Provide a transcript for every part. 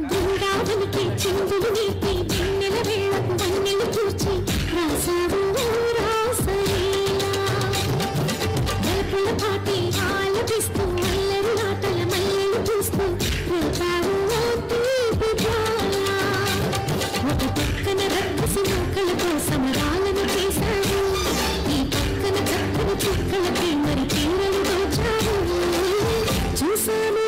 బృందావనికి చిందులు నీపి వెన్నెల వేళకు వన్నెలు చూచి రాసావు రాసలీలా వెలుపుల పాటి ఆలపిస్తూ మల్లెలు నాటల మల్లెలు చూస్తూ రేపావు తీపి జ్వాల ఒక పక్కన రక్కసి నౌకలతో సమరాలను చేశావు ఈ పక్కన చక్కని చుక్కలకి మరి తీరలు దోచావు చూసాను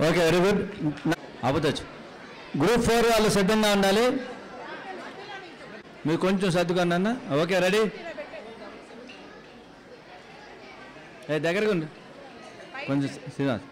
ఓకే, వెరీ గుడ్. అబద్ధచ్చు. గ్రూప్ 4 వాళ్ళు సిద్ధంగా ఉండాలి. మీరు కొంచెం సర్దుకోండి అన్న. Okay, ready. దగ్గరగా ఉండి కొంచెం శ్రీనివాస్.